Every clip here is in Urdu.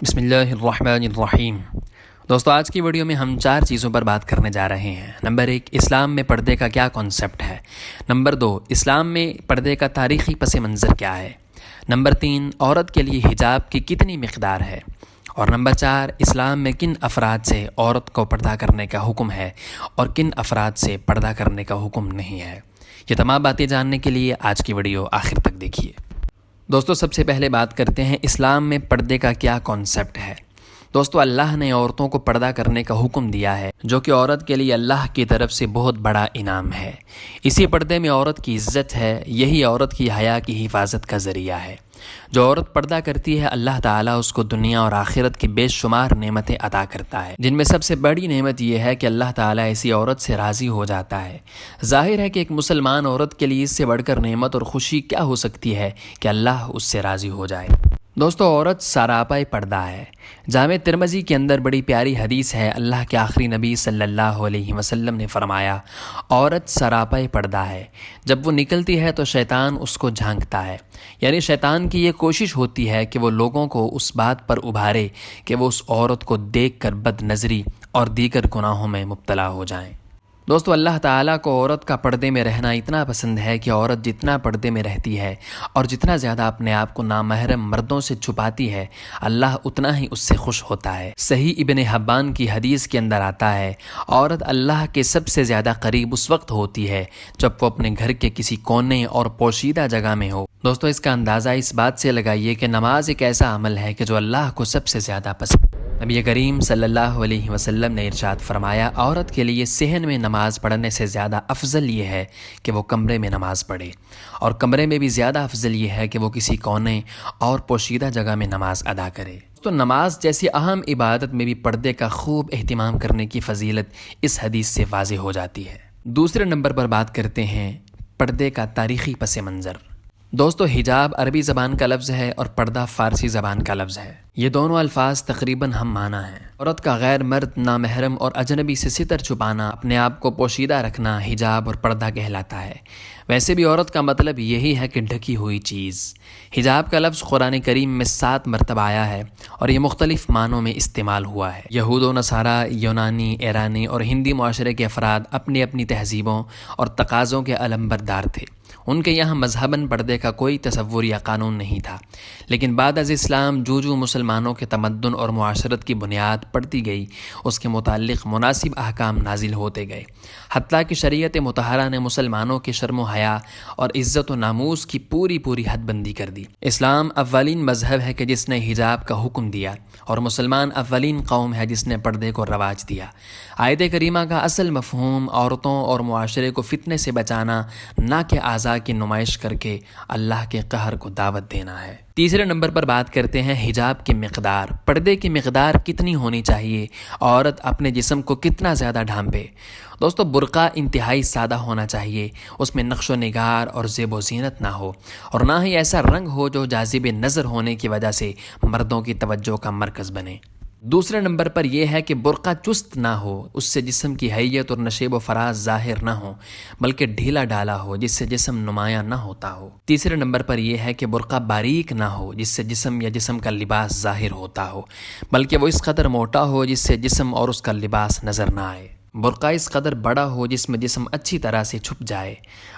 بسم اللہ الرحمن الرحیم۔ دوستو، آج کی ویڈیو میں ہم 4 چیزوں پر بات کرنے جا رہے ہیں۔ نمبر 1، اسلام میں پردے کا کیا کانسیپٹ ہے۔ نمبر 2، اسلام میں پردے کا تاریخی پس منظر کیا ہے۔ نمبر 3، عورت کے لیے حجاب کی کتنی مقدار ہے۔ اور نمبر 4، اسلام میں کن افراد سے عورت کو پردہ کرنے کا حکم ہے اور کن افراد سے پردہ کرنے کا حکم نہیں ہے۔ یہ تمام باتیں جاننے کے لیے آج کی ویڈیو آخر تک دیکھیے۔ دوستو، سب سے پہلے بات کرتے ہیں اسلام میں پردے کا کیا کانسیپٹ ہے۔ دوستو، اللہ نے عورتوں کو پردہ کرنے کا حکم دیا ہے، جو کہ عورت کے لیے اللہ کی طرف سے بہت بڑا انعام ہے۔ اسی پردے میں عورت کی عزت ہے، یہی عورت کی حیا کی حفاظت کا ذریعہ ہے۔ جو عورت پردہ کرتی ہے، اللہ تعالیٰ اس کو دنیا اور آخرت کی بے شمار نعمتیں عطا کرتا ہے، جن میں سب سے بڑی نعمت یہ ہے کہ اللہ تعالیٰ ایسی عورت سے راضی ہو جاتا ہے۔ ظاہر ہے کہ ایک مسلمان عورت کے لیے اس سے بڑھ کر نعمت اور خوشی کیا ہو سکتی ہے کہ اللہ اس سے راضی ہو جائے۔ دوستو، عورت سراپا پردہ ہے۔ جامع ترمذی کے اندر بڑی پیاری حدیث ہے، اللہ کے آخری نبی صلی اللہ علیہ وسلم نے فرمایا، عورت سراپا پردہ ہے، جب وہ نکلتی ہے تو شیطان اس کو جھانکتا ہے۔ یعنی شیطان کی یہ کوشش ہوتی ہے کہ وہ لوگوں کو اس بات پر ابھارے کہ وہ اس عورت کو دیکھ کر بد نظری اور دیگر گناہوں میں مبتلا ہو جائیں۔ دوستو، اللہ تعالیٰ کو عورت کا پردے میں رہنا اتنا پسند ہے کہ عورت جتنا پردے میں رہتی ہے اور جتنا زیادہ اپنے آپ کو نامحرم مردوں سے چھپاتی ہے، اللہ اتنا ہی اس سے خوش ہوتا ہے۔ صحیح ابن حبان کی حدیث کے اندر آتا ہے، عورت اللہ کے سب سے زیادہ قریب اس وقت ہوتی ہے جب وہ اپنے گھر کے کسی کونے اور پوشیدہ جگہ میں ہو۔ دوستو، اس کا اندازہ اس بات سے لگائیے کہ نماز ایک ایسا عمل ہے کہ جو اللہ کو سب سے زیادہ پسند ہے۔ نبی کریم صلی اللہ علیہ وسلم نے ارشاد فرمایا، عورت کے لیے صحن میں نماز پڑھنے سے زیادہ افضل یہ ہے کہ وہ کمرے میں نماز پڑھے، اور کمرے میں بھی زیادہ افضل یہ ہے کہ وہ کسی کونے اور پوشیدہ جگہ میں نماز ادا کرے۔ تو نماز جیسی اہم عبادت میں بھی پردے کا خوب اہتمام کرنے کی فضیلت اس حدیث سے واضح ہو جاتی ہے۔ دوسرے نمبر پر بات کرتے ہیں پردے کا تاریخی پس منظر۔ دوستو، حجاب عربی زبان کا لفظ ہے اور پردہ فارسی زبان کا لفظ ہے۔ یہ دونوں الفاظ تقریباً ہم معنی ہیں۔ عورت کا غیر مرد، نامحرم اور اجنبی سے ستر چھپانا، اپنے آپ کو پوشیدہ رکھنا حجاب اور پردہ کہلاتا ہے۔ ویسے بھی عورت کا مطلب یہی ہے کہ ڈھکی ہوئی چیز۔ حجاب کا لفظ قرآن کریم میں 7 مرتبہ آیا ہے اور یہ مختلف معنوں میں استعمال ہوا ہے۔ یہود و نصارہ، یونانی، ایرانی اور ہندی معاشرے کے افراد اپنی اپنی تہذیبوں اور تقاضوں کے علمبردار تھے۔ ان کے یہاں مذہباً پردے کا کوئی تصور یا قانون نہیں تھا، لیکن بعد از اسلام جو مسلمانوں کے تمدن اور معاشرت کی بنیاد پڑتی گئی، اس کے متعلق مناسب احکام نازل ہوتے گئے، حتیٰ کہ شریعت مطہرہ نے مسلمانوں کے شرم و حیا اور عزت و ناموس کی پوری حد بندی کر دی۔ اسلام اولین مذہب ہے کہ جس نے حجاب کا حکم دیا، اور مسلمان اولین قوم ہے جس نے پردے کو رواج دیا۔ آیت کریمہ کا اصل مفہوم عورتوں اور معاشرے کو فتنے سے بچانا، نہ کہ اعضاء کی نمائش کر کے اللہ کے قہر کو دعوت دینا ہے۔ تیسرے نمبر پر بات کرتے ہیں حجاب کی مقدار۔ پردے کی مقدار کتنی ہونی چاہیے، عورت اپنے جسم کو کتنا زیادہ ڈھانپے۔ دوستو، برقع انتہائی سادہ ہونا چاہیے، اس میں نقش و نگار اور زیب و زینت نہ ہو، اور نہ ہی ایسا رنگ ہو جو جاذب نظر ہونے کی وجہ سے مردوں کی توجہ کا مرکز بنے۔ دوسرے نمبر پر یہ ہے کہ برقع چست نہ ہو، اس سے جسم کی حیت اور نشیب و فراز ظاہر نہ ہو، بلکہ ڈھیلا ڈالا ہو جس سے جسم نمایاں نہ ہوتا ہو۔ تیسرے نمبر پر یہ ہے کہ برقع باریک نہ ہو جس سے جسم یا جسم کا لباس ظاہر ہوتا ہو، بلکہ وہ اس قدر موٹا ہو جس سے جسم اور اس کا لباس نظر نہ آئے۔ برقع اس قدر بڑا ہو جس میں جسم اچھی طرح سے چھپ جائے۔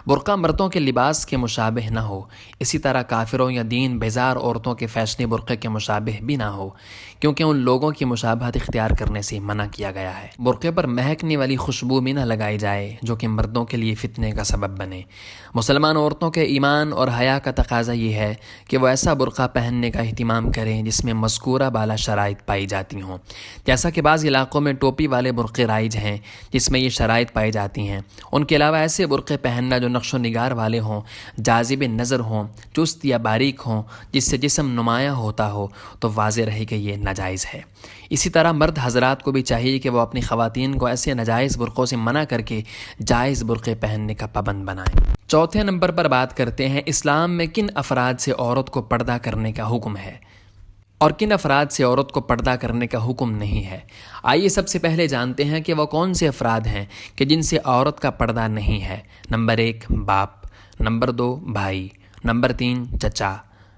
برقع مردوں کے لباس کے مشابہ نہ ہو، اسی طرح کافروں یا دین بیزار عورتوں کے فیشنی برقعے کے مشابہ بھی نہ ہو، کیونکہ ان لوگوں کی مشابہت اختیار کرنے سے منع کیا گیا ہے۔ برقعے پر مہکنے والی خوشبو بھی نہ لگائی جائے جو کہ مردوں کے لیے فتنے کا سبب بنے۔ مسلمان عورتوں کے ایمان اور حیا کا تقاضا یہ ہے کہ وہ ایسا برقع پہننے کا اہتمام کریں جس میں مذکورہ بالا شرائط پائی جاتی ہوں، جیسا کہ بعض علاقوں میں ٹوپی والے برقعے رائج ہیں جس میں یہ شرائط پائی جاتی ہیں۔ ان کے علاوہ ایسے برقعے پہننا جو نقش و نگار والے ہوں، جاذب نظر ہوں، چست یا باریک ہوں، جس سے جسم نمایاں ہوتا ہو، تو واضح رہے کہ یہ ناجائز ہے۔ اسی طرح مرد حضرات کو بھی چاہیے کہ وہ اپنی خواتین کو ایسے ناجائز برقعوں سے منع کر کے جائز برقعے پہننے کا پابند بنائیں۔ چوتھے نمبر پر بات کرتے ہیں اسلام میں کن افراد سے عورت کو پردہ کرنے کا حکم ہے اور کن افراد سے عورت کو پردہ کرنے کا حکم نہیں ہے۔ آئیے سب سے پہلے جانتے ہیں کہ وہ کون سے افراد ہیں کہ جن سے عورت کا پردہ نہیں ہے۔ نمبر 1 باپ، نمبر 2 بھائی، نمبر 3 چچا،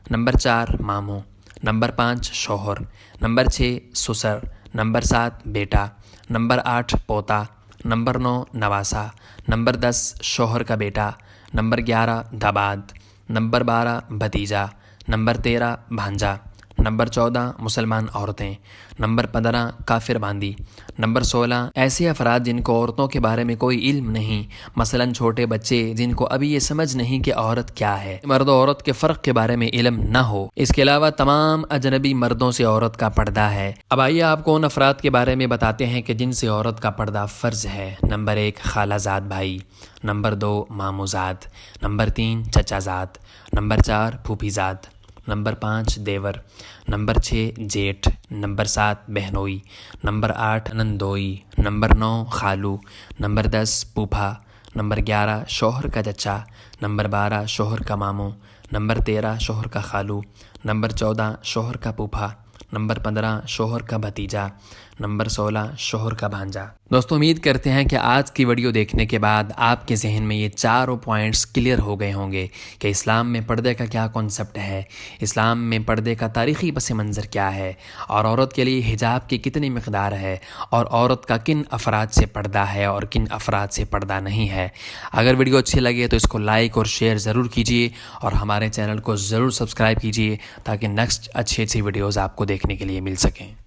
نمبر 4 ماموں، نمبر 5 شوہر، نمبر 6 سسر، نمبر 7 بیٹا، نمبر 8 پوتا، نمبر 9 نواسا، نمبر 10 شوہر کا بیٹا، نمبر 11 داماد، نمبر 12 بھتیجا، نمبر 13 بھانجا، نمبر 14 مسلمان عورتیں، نمبر 15 کافر باندی، نمبر 16 ایسے افراد جن کو عورتوں کے بارے میں کوئی علم نہیں، مثلا چھوٹے بچے جن کو ابھی یہ سمجھ نہیں کہ عورت کیا ہے، مرد و عورت کے فرق کے بارے میں علم نہ ہو۔ اس کے علاوہ تمام اجنبی مردوں سے عورت کا پردہ ہے۔ اب آئیے آپ کو ان افراد کے بارے میں بتاتے ہیں کہ جن سے عورت کا پردہ فرض ہے۔ نمبر 1 خالہ زاد بھائی، نمبر 2 ماموں زاد، نمبر 3 چچا زاد، نمبر 4 پھوپھی زاد، نمبر 5 دیور، نمبر 6 جیٹھ، نمبر 7 بہنوئی، نمبر 8 نندوئی، نمبر 9 خالو، نمبر 10 پھوپھا، نمبر 11 شوہر کا چچا، نمبر 12 شوہر کا ماموں، نمبر 13 شوہر کا خالو، نمبر 14 شوہر کا پھوپھا، نمبر 15 شوہر کا بھتیجا، نمبر 16 شوہر کا بھانجا۔ دوستو امید کرتے ہیں کہ آج کی ویڈیو دیکھنے کے بعد آپ کے ذہن میں یہ چاروں پوائنٹس کلیئر ہو گئے ہوں گے کہ اسلام میں پردے کا کیا کانسیپٹ ہے، اسلام میں پردے کا تاریخی پس منظر کیا ہے، اور عورت کے لیے حجاب کی کتنی مقدار ہے، اور عورت کا کن افراد سے پردہ ہے اور کن افراد سے پردہ نہیں ہے۔ اگر ویڈیو اچھی لگے تو اس کو لائک اور شیئر ضرور کیجیے، اور ہمارے چینل کو ضرور سبسکرائب کیجیے تاکہ نیکسٹ اچھی ویڈیوز آپ کو دیکھنے کے لیے مل سکیں۔